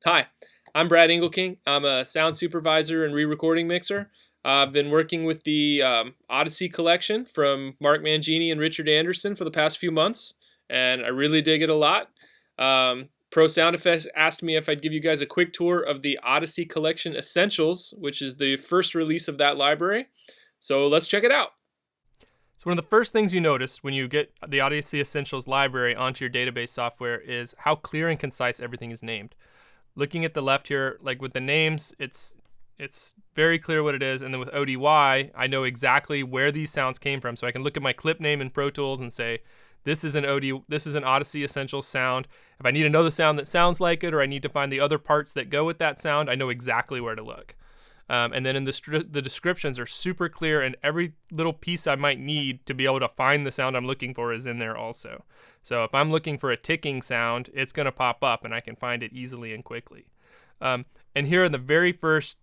Hi, I'm Brad Engleking. I'm a sound supervisor and re-recording mixer. I've been working with the Odyssey Collection from Mark Mangini and Richard Anderson for the past few months, and I really dig it a lot. Pro Sound Effects asked me if I'd give you guys a quick tour of the Odyssey Collection Essentials, which is the first release of that library. So let's check it out. So one of the first things you notice when you get the Odyssey Essentials library onto your database software is how clear and concise everything is named. Looking at the left here, like with the names, it's very clear what it is. And then with ODY, I know exactly where these sounds came from. So I can look at my clip name in Pro Tools and say, this is an Odyssey Essentials sound. If I need to know the sound that sounds like it, or I need to find the other parts that go with that sound, I know exactly where to look. And then in the descriptions are super clear, and every little piece I might need to be able to find the sound I'm looking for is in there also. So if I'm looking for a ticking sound, it's going to pop up, and I can find it easily and quickly. And here in the very first,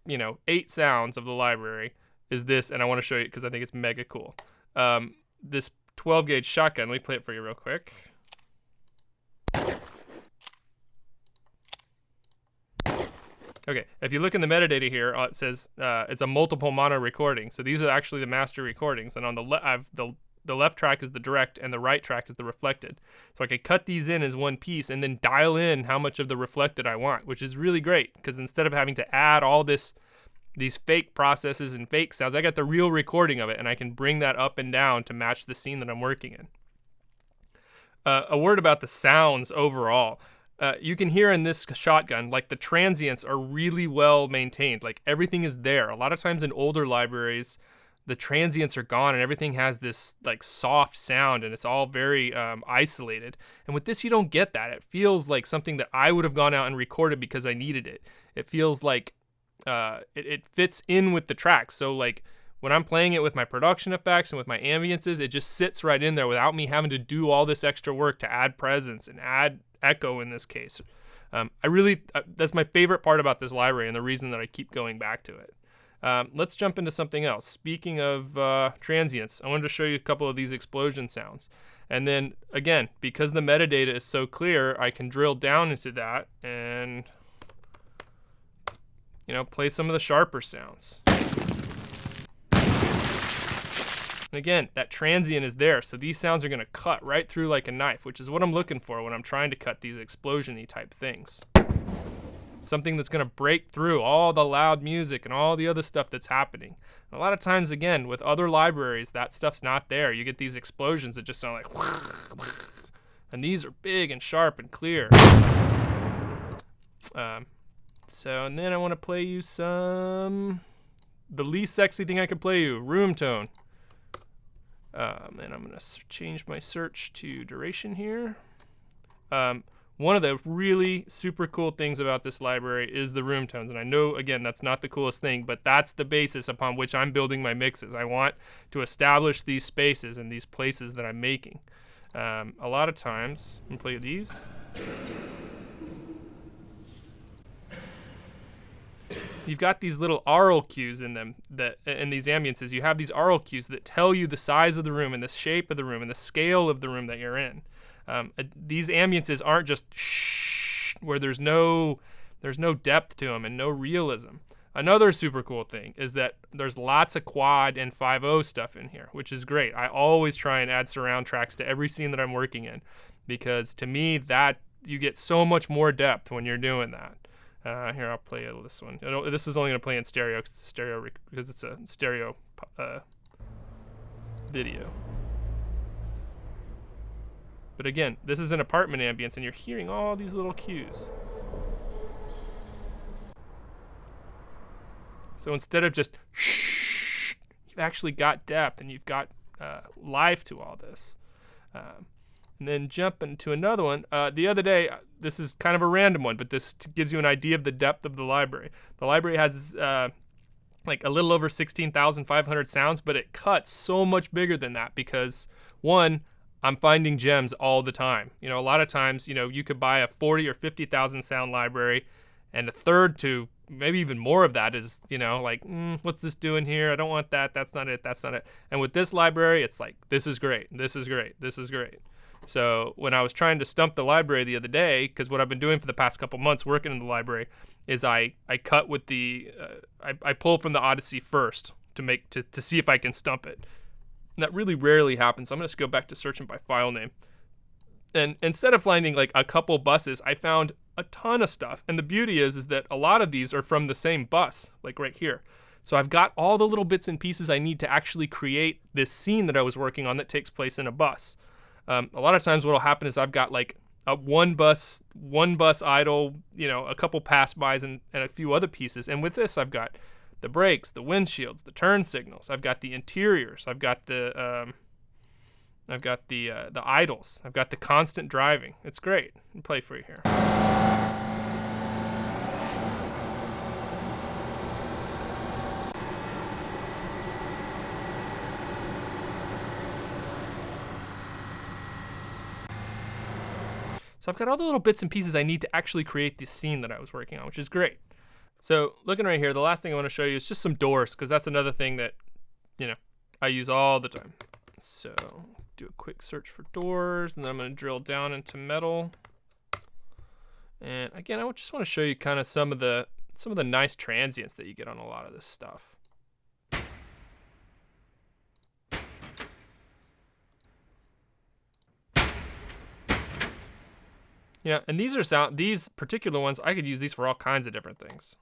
8 sounds of the library is this, and I want to show you because I think it's mega cool. This 12 gauge shotgun. Let me play it for you real quick. Okay, if you look in the metadata here, it says it's a multiple mono recording. So these are actually the master recordings, and on the left track is the direct, and the right track is the reflected. So I could cut these in as one piece and then dial in how much of the reflected I want, which is really great because instead of having to add all these fake processes and fake sounds, I got the real recording of it, and I can bring that up and down to match the scene that I'm working in. A word about the sounds overall. You can hear in this shotgun, like the transients are really well maintained. Like everything is there. A lot of times in older libraries, the transients are gone and everything has this like soft sound and it's all very isolated. And with this, you don't get that. It feels like something that I would have gone out and recorded because I needed it. It feels like it fits in with the track. So like when I'm playing it with my production effects and with my ambiences, it just sits right in there without me having to do all this extra work to add presence and add echo in this case. That's my favorite part about this library and the reason that I keep going back to it. Let's jump into something else. Speaking of transients, I wanted to show you a couple of these explosion sounds. And then again, because the metadata is so clear, I can drill down into that and play some of the sharper sounds. And again, that transient is there, so these sounds are going to cut right through like a knife, which is what I'm looking for when I'm trying to cut these explosion-y type things. Something that's going to break through all the loud music and all the other stuff that's happening. And a lot of times, again, with other libraries, that stuff's not there. You get these explosions that just sound like... And these are big and sharp and clear. And then I want to play you the least sexy thing I could play you, room tone. And I'm going to change my search to duration here. One of the really super cool things about this library is the room tones. And I know, again, that's not the coolest thing, but that's the basis upon which I'm building my mixes. I want to establish these spaces and these places that I'm making. A lot of times, I'm going to play these. You've got these little aural cues in them that in these ambiences. You have these aural cues that tell you the size of the room and the shape of the room and the scale of the room that you're in. These ambiences aren't just where there's no depth to them and no realism. Another super cool thing is that there's lots of quad and 5/0 stuff in here, which is great. I always try and add surround tracks to every scene that I'm working in because to me that you get so much more depth when you're doing that. Here, I'll play this one. This is only going to play in stereo because it's a stereo video. But again, this is an apartment ambience, and you're hearing all these little cues. So instead of just you've actually got depth, and you've got life to all this. And then jump into another one. The other day, this is kind of a random one, but this gives you an idea of the depth of the library. The library has like a little over 16,500 sounds, but it cuts so much bigger than that because, one, I'm finding gems all the time. A lot of times, you could buy a 40 or 50,000 sound library, and a third to maybe even more of that is, what's this doing here? I don't want that. That's not it. That's not it. And with this library, it's like, this is great. This is great. This is great. So when I was trying to stump the library the other day, because what I've been doing for the past couple months working in the library is I cut with the I pull from the Odyssey first to see if I can stump it. And that really rarely happens. So I'm gonna just go back to searching by file name. And instead of finding like a couple buses, I found a ton of stuff. And the beauty is that a lot of these are from the same bus, like right here. So I've got all the little bits and pieces I need to actually create this scene that I was working on that takes place in a bus. A lot of times what will happen is I've got like one bus idle, a couple pass-bys and a few other pieces. And with this, I've got the brakes, the windshields, the turn signals. I've got the interiors. I've got the idles. I've got the constant driving. It's great. I'll play for you here. So I've got all the little bits and pieces I need to actually create this scene that I was working on, which is great. So looking right here, the last thing I want to show you is just some doors, because that's another thing that, I use all the time. So do a quick search for doors, and then I'm going to drill down into metal. And again, I just want to show you kind of some of the nice transients that you get on a lot of this stuff. And these particular ones, I could use these for all kinds of different things.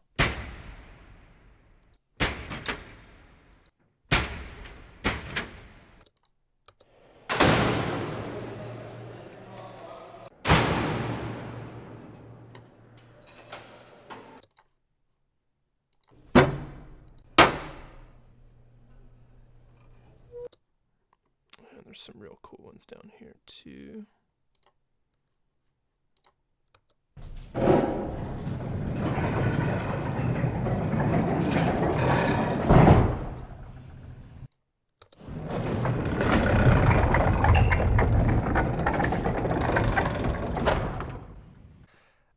And there's some real cool ones down here too.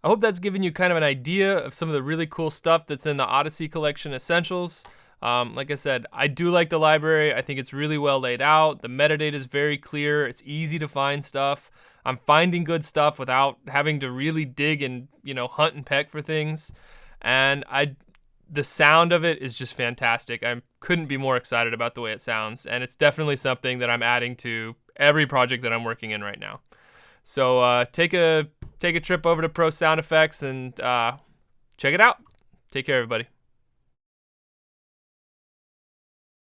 I hope that's given you kind of an idea of some of the really cool stuff that's in the Odyssey Collection Essentials. Like I said, I do like the library. I think it's really well laid out. The metadata is very clear. It's easy to find stuff. I'm finding good stuff without having to really dig and, hunt and peck for things. And the sound of it is just fantastic. I couldn't be more excited about the way it sounds. And it's definitely something that I'm adding to every project that I'm working in right now. So take a trip over to Pro Sound Effects and check it out. Take care, everybody.